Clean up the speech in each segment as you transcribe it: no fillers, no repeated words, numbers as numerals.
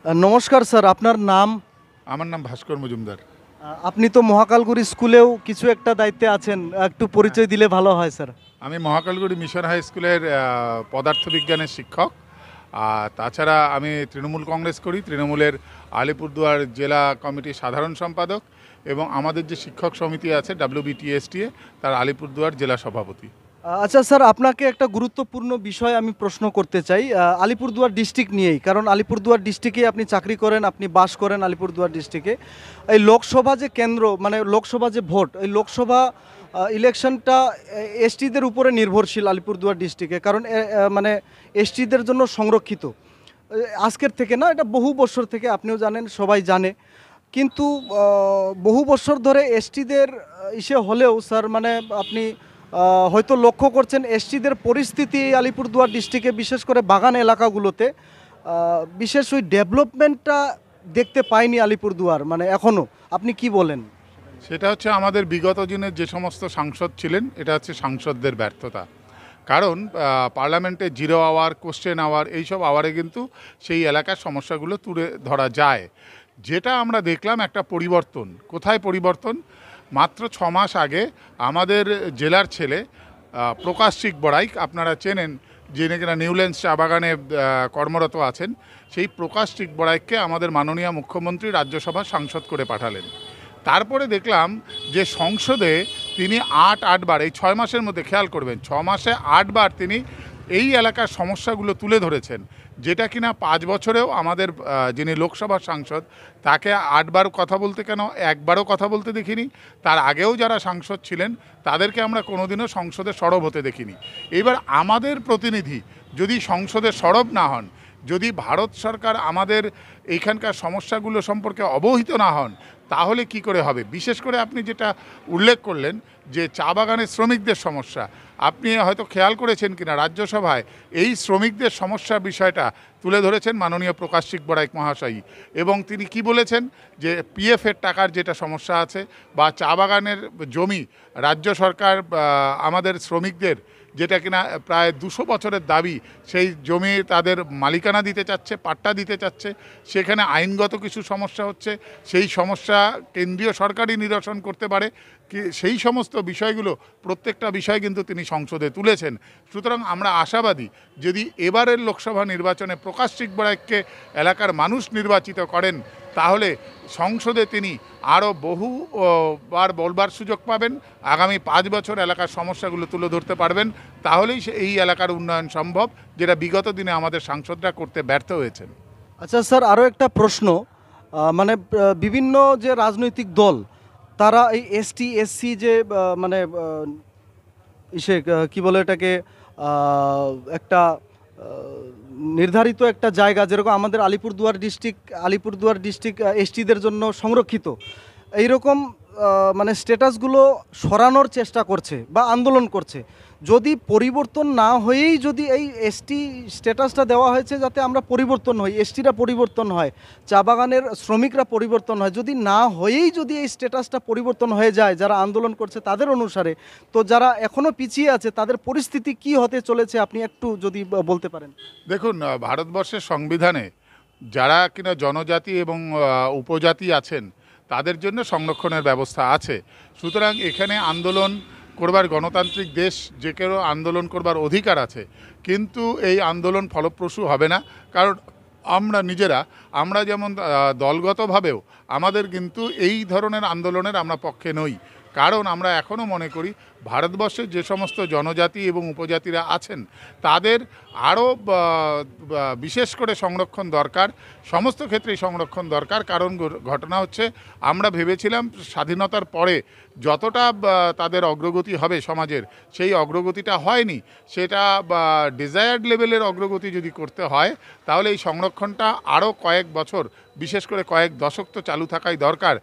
নমস্কার স্যার, আপনার নাম? আমার নাম ভাস্কর মজুমদার। আপনি তো মহাকালগুড়ি স্কুলেও কিছু একটা দায়িত্বে আছেন, একটু পরিচয় দিলে ভালো হয় স্যার। আমি মহাকালগুড়ি মিশন হাই স্কুলের পদার্থবিজ্ঞানের শিক্ষক। আর তাছাড়া আমি তৃণমূল কংগ্রেস করি, তৃণমূলের আলিপুরদুয়ার জেলা কমিটির সাধারণ সম্পাদক, এবং আমাদের যে শিক্ষক সমিতি আছে WBTSTA, তার আলিপুরদুয়ার জেলা সভাপতি। আচ্ছা স্যার, আপনাকে একটা গুরুত্বপূর্ণ বিষয় আমি প্রশ্ন করতে চাই আলিপুরদুয়ার ডিস্ট্রিক্ট নিয়েই, কারণ আলিপুরদুয়ার ডিস্ট্রিক্টে আপনি চাকরি করেন, আপনি বাস করেন আলিপুরদুয়ার ডিস্ট্রিক্টে। এই লোকসভা যে কেন্দ্র, মানে লোকসভা যে ভোট, এই লোকসভা ইলেকশনটা এসটিদের উপরে নির্ভরশীল আলিপুরদুয়ার ডিস্ট্রিক্টে, কারণ মানে এসটিদের জন্য সংরক্ষিত। আজকের থেকে না, এটা বহু বছর থেকে, আপনিও জানেন, সবাই জানে। কিন্তু বহু বছর ধরে এসটিদের ইসে হলেও স্যার, মানে আপনি হয়তো লক্ষ্য করছেন এসটিদের পরিস্থিতি এই আলিপুরদুয়ার ডিস্ট্রিক্টে, বিশেষ করে বাগান এলাকাগুলোতে বিশেষ ওই ডেভেলপমেন্টটা দেখতে পাইনি আলিপুরদুয়ার, মানে এখনও। আপনি কি বলেন? সেটা হচ্ছে আমাদের বিগত দিনের যে সমস্ত সাংসদ ছিলেন, এটা হচ্ছে সাংসদদের ব্যর্থতা। কারণ পার্লামেন্টে জিরো আওয়ার, কোশ্চেন আওয়ার, এইসব আওয়ারে কিন্তু সেই এলাকার সমস্যাগুলো তুলে ধরা যায়। যেটা আমরা দেখলাম একটা পরিবর্তন। কোথায় পরিবর্তন? মাত্র 6 মাস আগে আমাদের জেলার ছেলে প্রকাশিক বড়াইক, আপনারা চেনেন, যিনি কিনা নিউল্যান্ডস চা বাগানে কর্মরত আছেন, সেই প্রকাশিক বড়াইককে আমাদের মাননীয় মুখ্যমন্ত্রী রাজ্যসভার সাংসদ করে পাঠালেন। তারপরে দেখলাম যে সংসদে তিনি 8বার, এই 6 মাসের মধ্যে, খেয়াল করবেন, 6 মাসে 8বার তিনি এই এলাকার সমস্যাগুলো তুলে ধরেছেন, যেটা কিনা 5 বছরেও আমাদের যিনি লোকসভার সাংসদ, তাকে 8বার কথা বলতে, কেন একবারও কথা বলতে দেখিনি। তার আগেও যারা সাংসদ ছিলেন তাদেরকে আমরা কোনোদিনও সংসদে সরব হতে দেখিনি। এবার আমাদের প্রতিনিধি যদি সংসদে সরব না হন, যদি ভারত সরকার আমাদের এইখানকার সমস্যাগুলো সম্পর্কে অবহিত না হন, তাহলে কি করে হবে? বিশেষ করে আপনি যেটা উল্লেখ করলেন যে চা বাগানের শ্রমিকদের সমস্যা, আপনি হয়তো খেয়াল করেছেন কিনা, রাজ্যসভায় এই শ্রমিকদের সমস্যার বিষয়টা তুলে ধরেছেন মাননীয় প্রকাশিক বড়াইক মহাশয়ী। এবং তিনি কি বলেছেন যে পিএফের টাকার যেটা সমস্যা আছে, বা চা বাগানের জমি রাজ্য সরকার আমাদের শ্রমিকদের, যেটা কিনা প্রায় 200 বছরের দাবি, সেই জমি তাদের মালিকানা দিতে চাচ্ছে, পাট্টা দিতে চাচ্ছে, সেখানে আইনগত কিছু সমস্যা হচ্ছে, সেই সমস্যা কেন্দ্রীয় সরকারই নিরসন করতে পারে কি, সেই সমস্ত বিষয়গুলো, প্রত্যেকটা বিষয় কিন্তু তিনি সংসদে তুলেছেন। সুতরাং আমরা আশাবাদী, যদি এবারের লোকসভা নির্বাচনে প্রকাশিক বড়াইককে এলাকার মানুষ নির্বাচিত করেন, তাহলে সংসদে তিনি আরও বহুবার বলবার সুযোগ পাবেন, আগামী 5 বছর এলাকার সমস্যাগুলো তুলে ধরতে পারবেন, তাহলেই এই এলাকার উন্নয়ন সম্ভব, যেটা বিগত দিনে আমাদের সাংসদরা করতে ব্যর্থ হয়েছেন। আচ্ছা স্যার, আরও একটা প্রশ্ন। মানে বিভিন্ন যে রাজনৈতিক দল, তারা এই এসটি এসসি যে মানে ইসে কি বলে এটাকে, একটা নির্ধারিত একটা জায়গা, যেরকম আমাদের আলিপুরদুয়ার ডিস্ট্রিক্ট এসটিদের জন্য সংরক্ষিত, এইরকম মানে স্ট্যাটাসগুলো সরানোর চেষ্টা করছে বা আন্দোলন করছে। যদি পরিবর্তন না হয়েই যদি এই এসটি স্ট্যাটাসটা দেওয়া হয়েছে যাতে আমরা পরিবর্তন হই, এসটিরা পরিবর্তন হয়, চা বাগানের শ্রমিকরা পরিবর্তন হয়, যদি না হয়েই যদি এই স্ট্যাটাসটা পরিবর্তন হয়ে যায় যারা আন্দোলন করছে তাদের অনুসারে, তো যারা এখনও পিছিয়ে আছে তাদের পরিস্থিতি কি হতে চলেছে, আপনি একটু যদি বলতে পারেন। দেখুন, ভারতবর্ষের সংবিধানে যারা কিনা জনজাতি এবং উপজাতি আছেন, তাদের জন্য সংরক্ষণের ব্যবস্থা আছে। সুতরাং এখানে আন্দোলন করবার, গণতান্ত্রিক দেশ, যে কেউ আন্দোলন করবার অধিকার আছে, কিন্তু এই আন্দোলন ফলপ্রসূ হবে না। কারণ আমরা নিজেরা, আমরা যেমন দলগতভাবেও আমাদের কিন্তু এই ধরনের আন্দোলনের আমরা পক্ষে নই। কারণ আমরা এখনও মনে করি ভারতবর্ষের যে সমস্ত জনজাতি এবং উপজাতিরা আছেন, তাদের আরও বিশেষ করে সংরক্ষণ দরকার, সমস্ত ক্ষেত্রেই সংরক্ষণ দরকার। কারণ ঘটনা হচ্ছে, আমরা ভেবেছিলাম স্বাধীনতার পরে যতটা তাদের অগ্রগতি হবে সমাজের, সেই অগ্রগতিটা হয়নি। সেটা ডিজায়ার্ড লেভেলের অগ্রগতি যদি করতে হয়, তাহলে এই সংরক্ষণটা আরও কয়েক বছর, বিশেষ করে কয়েক দশক তো চালু থাকাই দরকার।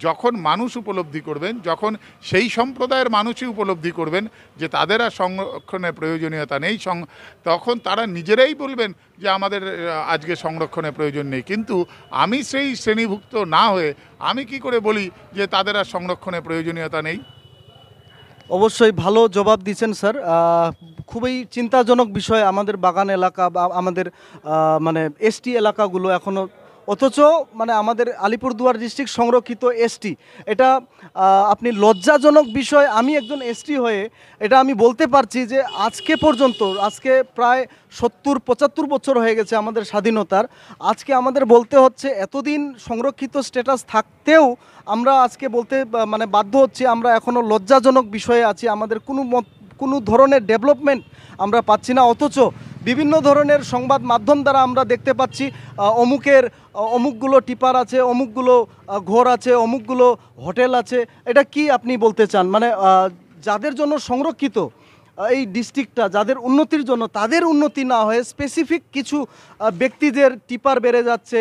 যখন মানুষ উপলব্ধি করবেন, যখন সেই সম্প্রদায়ের মানুষই উপলব্ধি করবেন যে তাদের আর সংরক্ষণের প্রয়োজনীয়তা নেই, তখন তারা নিজেরাই বলবেন যে আমাদের আজকে সংরক্ষণের প্রয়োজন নেই। কিন্তু আমি সেই শ্রেণীভুক্ত না হয়ে আমি কি করে বলি যে তাদের আর সংরক্ষণের প্রয়োজনীয়তা নেই? অবশ্যই ভালো জবাব দিচ্ছেন স্যার। খুবই চিন্তাজনক বিষয়, আমাদের বাগান এলাকা বা আমাদের মানে এসটি এলাকাগুলো এখনও অথচ মানে আমাদের আলিপুরদুয়ার ডিস্ট্রিক্ট সংরক্ষিত এসটি, এটা আপনি লজ্জাজনক বিষয়। আমি একজন এসটি হয়ে এটা আমি বলতে পারছি যে আজকে পর্যন্ত, আজকে প্রায় 70-75 বছর হয়ে গেছে আমাদের স্বাধীনতার, আজকে আমাদের বলতে হচ্ছে এতদিন সংরক্ষিত স্ট্যাটাস থাকতেও আমরা আজকে বলতে মানে বাধ্য হচ্ছি আমরা এখনও লজ্জাজনক বিষয়ে আছি, আমাদের কোনো ধরনের ডেভেলপমেন্ট আমরা পাচ্ছি না। অথচ বিভিন্ন ধরনের সংবাদ মাধ্যম দ্বারা আমরা দেখতে পাচ্ছি অমুকগুলো টিপার আছে, অমুকগুলো ঘর আছে, অমুকগুলো হোটেল আছে। এটা কি আপনি বলতে চান? মানে যাদের জন্য সংরক্ষিত এই ডিস্ট্রিক্টটা, যাদের উন্নতির জন্য, তাদের উন্নতি না হয়ে স্পেসিফিক কিছু ব্যক্তিদের টিপার বেড়ে যাচ্ছে,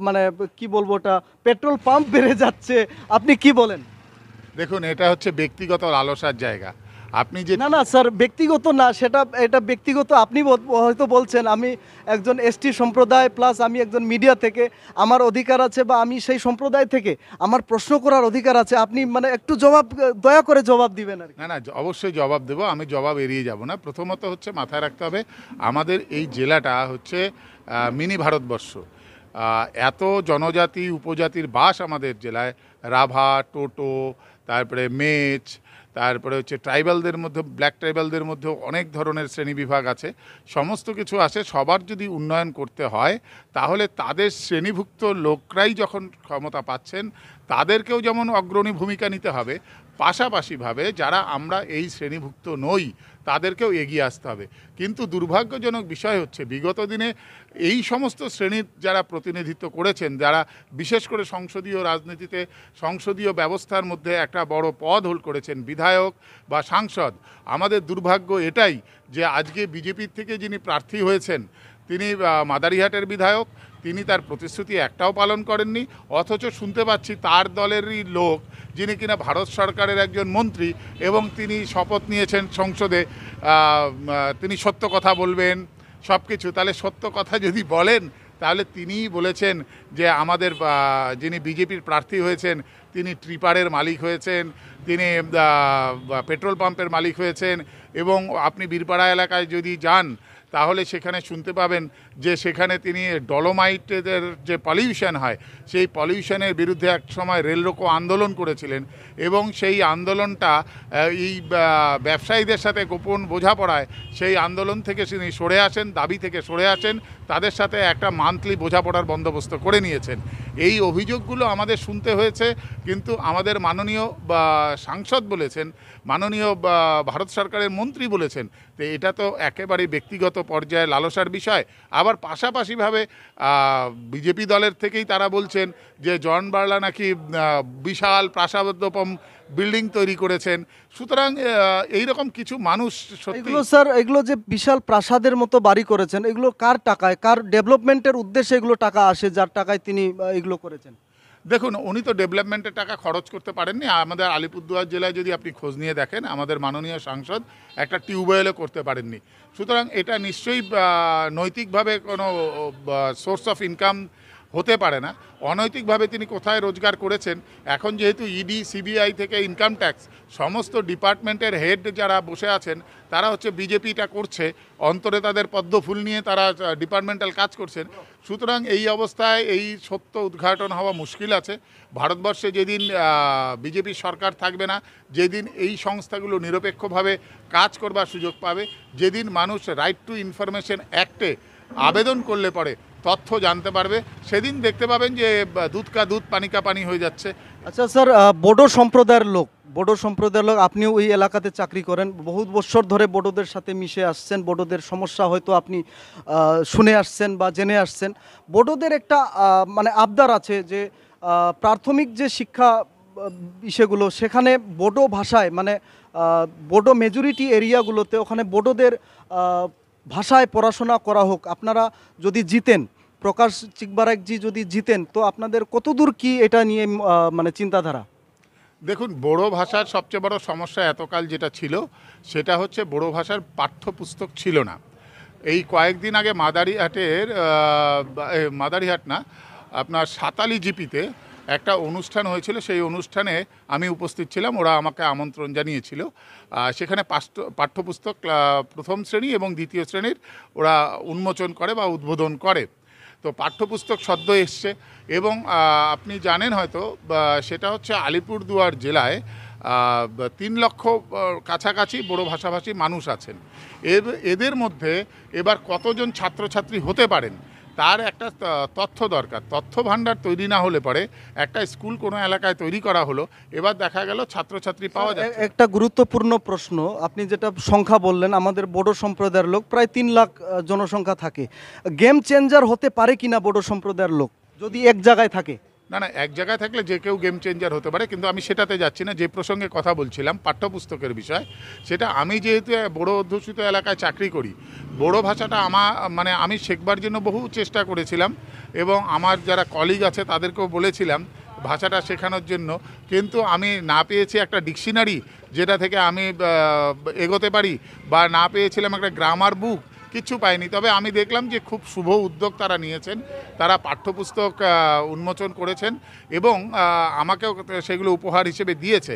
মানে কি বলবো, ওটা পেট্রোল পাম্প বেড়ে যাচ্ছে। আপনি কি বলেন? দেখুন, এটা হচ্ছে ব্যক্তিগত লালসার জায়গা। আপনি যে না না স্যার, ব্যক্তিগত না, এটা ব্যক্তিগত আপনি হয়তো বলছেন। আমি একজন এসটি সম্প্রদায় প্লাস আমি একজন মিডিয়া থেকে, আমার অধিকার আছে, বা আমি সেই সম্প্রদায় থেকে আমার প্রশ্ন করার অধিকার আছে। আপনি মানে একটু দয়া করে জবাব দিবেন আর কি। না না, অবশ্যই জবাব দেবো, আমি জবাব এড়িয়ে যাব না। প্রথমত হচ্ছে মাথায় রাখতে হবে আমাদের এই জেলাটা হচ্ছে মিনি ভারতবর্ষ। এত জনজাতি উপজাতির বাস আমাদের জেলায়, রাভা, টোটো, তারপরে মেচ, তারপরে হচ্ছে ট্রাইবালদের মধ্যে, ব্ল্যাক ট্রাইবালদের মধ্যেও অনেক ধরনের শ্রেণীবিভাগ আছে, সমস্ত কিছু আছে। সবার যদি উন্নয়ন করতে হয় তাহলে তাদের শ্রেণীভুক্ত লোকরাই যখন ক্ষমতা পাচ্ছেন তাদেরকেও যেমন অগ্রণী ভূমিকা নিতে হবে, পাশাপাশিভাবে যারা আমরা এই শ্রেণীভুক্ত নই তাদেরকেও এগিয়ে আসতে হবে। কিন্তু দুর্ভাগ্যজনক বিষয় হচ্ছে বিগত দিনে এই সমস্ত শ্রেণীর যারা প্রতিনিধিত্ব করেছেন, যারা বিশেষ করে সংসদীয় রাজনীতিতে, সংসদীয় ব্যবস্থার মধ্যে একটা বড় পদ হোল্ড করেছেন, বিধায়ক বা সাংসদ, আমাদের দুর্ভাগ্য এটাই যে আজকে বিজেপির থেকে যিনি প্রার্থী হয়েছেন তিনি মাদারিহাটের বিধায়ক, তিনি তার প্রতিশ্রুতি একটাও পালন করেননি। অথচ শুনতে পাচ্ছি তার দলেরই লোক, যিনি কিনা ভারত সরকারের একজন মন্ত্রী এবং তিনি শপথ নিয়েছেন সংসদে তিনি সত্য কথা বলবেন সব কিছু। তাহলে সত্য কথা যদি বলেন তাহলে তিনিই বলেছেন যে আমাদের যিনি বিজেপির প্রার্থী হয়েছেন তিনি ট্রিপারের মালিক হয়েছেন, তিনি পেট্রোল পাম্পের মালিক হয়েছেন। এবং আপনি বীরপাড়া এলাকায় যদি যান তাহলে সেখানে শুনতে পাবেন যে সেখানে তিনি ডলোমাইটের যে পলিউশন হয় সেই পলিউশনের বিরুদ্ধে এক সময় রেল রোকো আন্দোলন করেছিলেন এবং সেই আন্দোলনটা এই ব্যবসায়ীদের সাথে গোপন বোঝাপড়ায় সেই আন্দোলন থেকে তিনি সরে আসেন, দাবি থেকে সরে আসেন, তাদের সাথে একটা মান্থলি বোঝাপড়ার বন্দোবস্ত করে নিয়েছেন। এই অভিযোগগুলো আমাদের শুনতে হয়েছে, কিন্তু আমাদের মাননীয় সাংসদ বলেছেন, মাননীয় ভারত সরকারের মন্ত্রী বলেছেন। তো এটা তো একেবারেই ব্যক্তিগত পর্যায়ে লালসার বিষয়। আবার পাশাপাশিভাবে বিজেপি দলের থেকেই তারা বলছেন যে জন বার্লা নাকি বিশাল প্রাসাদোপম বিল্ডিং তৈরি করেছেন। সুতরাং এইরকম কিছু মানুষ সত্যি, এগুলো স্যার, এগুলো যে বিশাল প্রাসাদের মতো বাড়ি করেছেন, এগুলো কার টাকায়, কার ডেভেলপমেন্টের উদ্দেশ্যে এগুলো টাকা আসে, যার টাকায় তিনি এগুলো করেছেন? দেখুন, উনি তো ডেভেলপমেন্টের টাকা খরচ করতে পারেননি। আমাদের আলিপুরদুয়ার জেলায় যদি আপনি খোঁজ নিয়ে দেখেন, আমাদের মাননীয় সাংসদ একটা টিউবওয়েলও করতে পারেননি। সুতরাং এটা নিশ্চয়ই নৈতিকভাবে কোনো সোর্স অফ ইনকাম হতে পারে না। অনৈতিকভাবে তিনি কোথায় রোজগার করেছেন? এখন যেহেতু ইডি, সিবিআই থেকে ইনকাম ট্যাক্স সমস্ত ডিপার্টমেন্টের হেড যারা বসে আছেন তারা হচ্ছে বিজেপিটা করছে, অন্তরে তাদের পদ্মফুল নিয়ে তারা ডিপার্টমেন্টাল কাজ করছেন। সুতরাং এই অবস্থায় এই সত্য উদ্ঘাটন হওয়া মুশকিল আছে। ভারতবর্ষে যেদিন বিজেপির সরকার থাকবে না, যেদিন এই সংস্থাগুলো নিরপেক্ষভাবে কাজ করবার সুযোগ পাবে, যেদিন মানুষ রাইট টু ইনফরমেশন অ্যাক্টে আবেদন করলে পরে তথ্য জানতে পারবে, সেদিন দেখতে পাবেন যে দুধ কা দুধ পানি কা পানি হয়ে যাচ্ছে। আচ্ছা স্যার, বোডো সম্প্রদায়ের লোক, আপনিও ওই এলাকাতে চাকরি করেন, বহু বছর ধরে বোডোদের সাথে মিশে আসছেন, বোডোদের সমস্যা হয়তো আপনি শুনে আসছেন বা জেনে আসছেন। বোডোদের একটা মানে আবদার আছে যে প্রাথমিক যে শিক্ষা বিষয়গুলো সেখানে বোডো ভাষায়, মানে বোডো মেজরিটি এরিয়াগুলোতে ওখানে বোডোদের ভাষায় পড়াশোনা করা হোক। আপনারা যদি জিতেন, প্রকাশ চিকবারাকজি যদি জিতেন, তো আপনাদের কতদূর কি এটা নিয়ে মানে চিন্তাধারা? দেখুন, বড়ো ভাষার সবচেয়ে বড় সমস্যা এতকাল যেটা ছিল সেটা হচ্ছে বড়ো ভাষার পাঠ্যপুস্তক ছিল না। এই কয়েকদিন আগে মাদারিহাট না, আপনার সাতালি জিপিতে একটা অনুষ্ঠান হয়েছিল। সেই অনুষ্ঠানে আমি উপস্থিত ছিলাম, ওরা আমাকে আমন্ত্রণ জানিয়েছিল। সেখানে পাঠ্যপুস্তক প্রথম শ্রেণী এবং দ্বিতীয় শ্রেণীর ওরা উন্মোচন করে বা উদ্বোধন করে। তো পাঠ্যপুস্তক সদ্য এসছে এবং আপনি জানেন হয়তো সেটা হচ্ছে আলিপুরদুয়ার জেলায় 3 লক্ষ কাছাকাছি বড় ভাষাভাষী মানুষ আছেন। এদের মধ্যে এবার কতজন ছাত্রছাত্রী হতে পারেন তার একটা তথ্য দরকার। তথ্য ভাণ্ডার তৈরি না হলে পরে একটা স্কুল কোনো এলাকায় তৈরি করা হলো, এবার দেখা গেল ছাত্রছাত্রী পাওয়া যায়। একটা গুরুত্বপূর্ণ প্রশ্ন, আপনি যেটা সংখ্যা বললেন, আমাদের বড় সম্প্রদায়ের লোক প্রায় 3 লাখ জনসংখ্যা থাকে। গেম চেঞ্জার হতে পারে কিনা বড় সম্প্রদায়ের লোক যদি এক জায়গায় থাকে? না না, এক জায়গায় থাকলে যে কেউ গেম চেঞ্জার হতে পারে, কিন্তু আমি সেটাতে যাচ্ছি না। যে প্রসঙ্গে কথা বলছিলাম পাঠ্যপুস্তকের বিষয়, সেটা আমি যেহেতু বড় অধ্যুষিত এলাকায় চাকরি করি, বড় ভাষাটা আমি শেখবার জন্য বহু চেষ্টা করেছিলাম এবং আমার যারা কলিগ আছে তাদেরকেও বলেছিলাম ভাষাটা শেখানোর জন্য, কিন্তু আমি না পেয়েছি একটা ডিকশনারি যেটা থেকে আমি এগোতে পারি, বা না পেয়েছিলাম একটা গ্রামার বুক, কিছু পাইনি। তবে আমি দেখলাম যে খুব শুভ উদ্যোগ তারা নিয়েছেন, তারা পাঠ্যপুস্তক উন্মোচন করেছেন এবং আমাকেও সেগুলো উপহার হিসেবে দিয়েছে।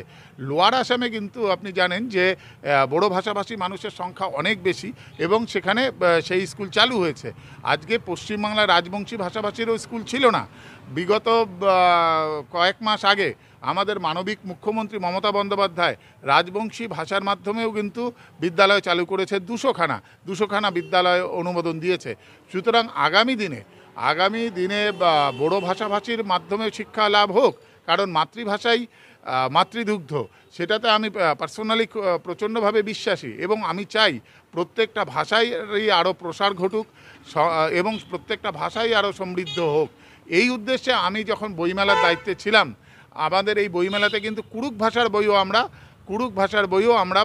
লোয়ার আসামে কিন্তু আপনি জানেন যে বড় ভাষাভাষী মানুষের সংখ্যা অনেক বেশি এবং সেখানে সেই স্কুল চালু হয়েছে। আজকে পশ্চিমবাংলার রাজবংশী ভাষাভাষীরও স্কুল ছিল না। বিগত কয়েক মাস আগে আমাদের মানবিক মুখ্যমন্ত্রী মমতা বন্দ্যোপাধ্যায় রাজবংশী ভাষার মাধ্যমেও কিন্তু বিদ্যালয় চালু করেছে। 200খানা বিদ্যালয় অনুমোদন দিয়েছে। সুতরাং আগামী দিনে বড় ভাষাভাষীর মাধ্যমে শিক্ষা লাভ হোক, কারণ মাতৃভাষাই মাতৃদুগ্ধ, সেটাতে আমি পার্সোনালি প্রচণ্ডভাবে বিশ্বাসী এবং আমি চাই প্রত্যেকটা ভাষারই আরও প্রসার ঘটুক এবং প্রত্যেকটা ভাষাই আরও সমৃদ্ধ হোক। এই উদ্দেশ্যে আমি যখন বইমেলার দায়িত্বে ছিলাম, আমাদের এই বইমেলাতে কিন্তু কুড়ুক ভাষার বইও আমরা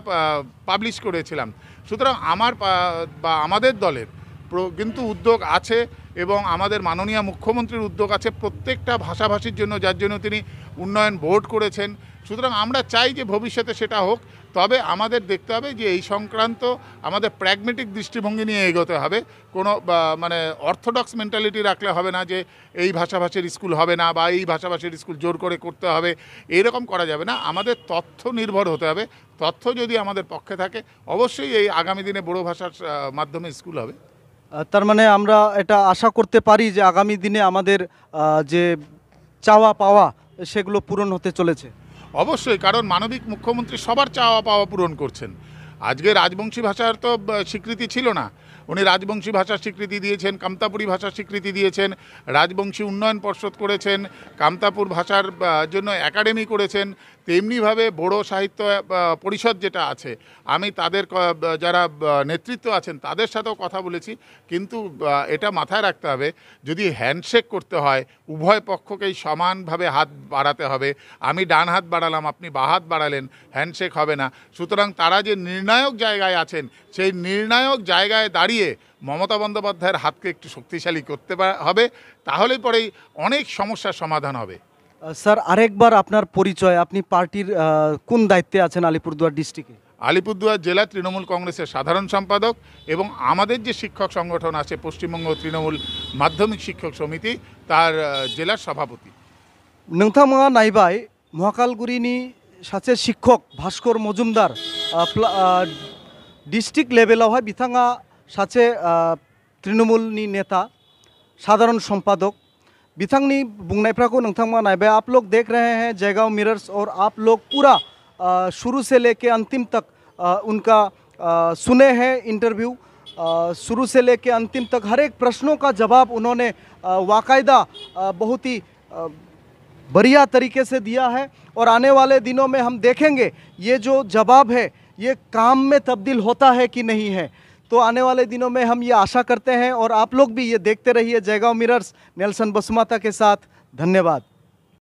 পাবলিশ করেছিলাম। সুতরাং আমাদের দলের কিন্তু উদ্যোগ আছে এবং আমাদের মাননীয় মুখ্যমন্ত্রীর উদ্যোগ আছে প্রত্যেকটা ভাষাভাষীর জন্য, যার জন্য তিনি উন্নয়ন বোর্ড করেছেন। সুতরাং আমরা চাই যে ভবিষ্যতে সেটা হোক। তবে আমাদের দেখতে হবে যে এই সংক্রান্ত আমাদের প্র্যাগমেটিক দৃষ্টিভঙ্গি নিয়ে এগোতে হবে। কোনো অর্থোডক্স মেন্টালিটি রাখলে হবে না যে এই ভাষাভাষীর স্কুল হবে না বা এই ভাষাভাষীর স্কুল জোর করে করতে হবে, এরকম করা যাবে না। আমাদের তথ্য নির্ভর হতে হবে। তথ্য যদি আমাদের পক্ষে থাকে, অবশ্যই এই আগামী দিনে বড় ভাষার মাধ্যমে স্কুল হবে। তার মানে আমরা এটা আশা করতে পারি যে আগামী দিনে আমাদের যে চাওয়া পাওয়া সেগুলো পূরণ হতে চলেছে। অবশ্যই, কারণ মানবিক মুখ্যমন্ত্রী সবার চাওয়া পাওয়া পূরণ করছেন। আজকে রাজবংশী ভাষার তো স্বীকৃতি ছিল না, উনি রাজবংশী ভাষার স্বীকৃতি দিয়েছেন, কামতাপুরী ভাষার স্বীকৃতি দিয়েছেন, রাজবংশী উন্নয়ন পর্ষদ করেছেন, কামতাপুর ভাষার জন্য একাডেমি করেছেন। তেমনিভাবে বড় সাহিত্য পরিষদ যেটা আছে, আমি তাদের যারা নেতৃত্ব আছেন তাদের সাথেও কথা বলেছি। কিন্তু এটা মাথায় রাখতে হবে, যদি হ্যান্ডশেক করতে হয় উভয় পক্ষকেই সমানভাবে হাত বাড়াতে হবে। আমি ডান হাত বাড়ালাম, আপনি বাঁ হাত বাড়ালেন, হ্যান্ডশেক হবে না। সুতরাং তারা যে নির্ণায়ক জায়গায় আছেন, সেই নির্ণায়ক জায়গায় দাঁড়িয়ে মমতা বন্দ্যোপাধ্যায়ের হাতকে একটু শক্তিশালী করতে হবে, তাহলে পরেই অনেক সমস্যার সমাধান হবে। স্যার, আরেকবার আপনার পরিচয়, আপনি পার্টির কোন দায়িত্বে আছেন আলিপুরদুয়ার ডিস্ট্রিক্টে? আলিপুরদুয়ার জেলা তৃণমূল কংগ্রেসের সাধারণ সম্পাদক এবং আমাদের যে শিক্ষক সংগঠন আছে পশ্চিমবঙ্গ তৃণমূল মাধ্যমিক শিক্ষক সমিতি, তার জেলার সভাপতি। नोंथांमोना नायबाय महाकालगुरिनि सासे शिक्षक भास्कर मजुमदार डिस्ट्रिक्ट लेभेलावहाय बिथाङा सासे तृणमूलनि नेता साधारण सम्पादक। बिथांनि बुंनायफोरखौ नोंथांमोना नायबाय। आप लोग देख रहे हैं जयगांव मिरर्स और आप लोग पूरा शुरू से लेके अंतिम तक उनका सुने हैं इंटरव्यू। शुरू से लेके अंतिम तक हर एक प्रश्नों का जवाब उन्होंने बाकायदा बहुत ही बढ़िया तरीके से दिया है। और आने वाले दिनों में हम देखेंगे ये जो जवाब है ये काम में तब्दील होता है कि नहीं है। तो आने वाले दिनों में हम ये आशा करते हैं और आप लोग भी ये देखते रहिए जयगांव मिरर्स। नेल्सन बसुमाता के साथ, धन्यवाद।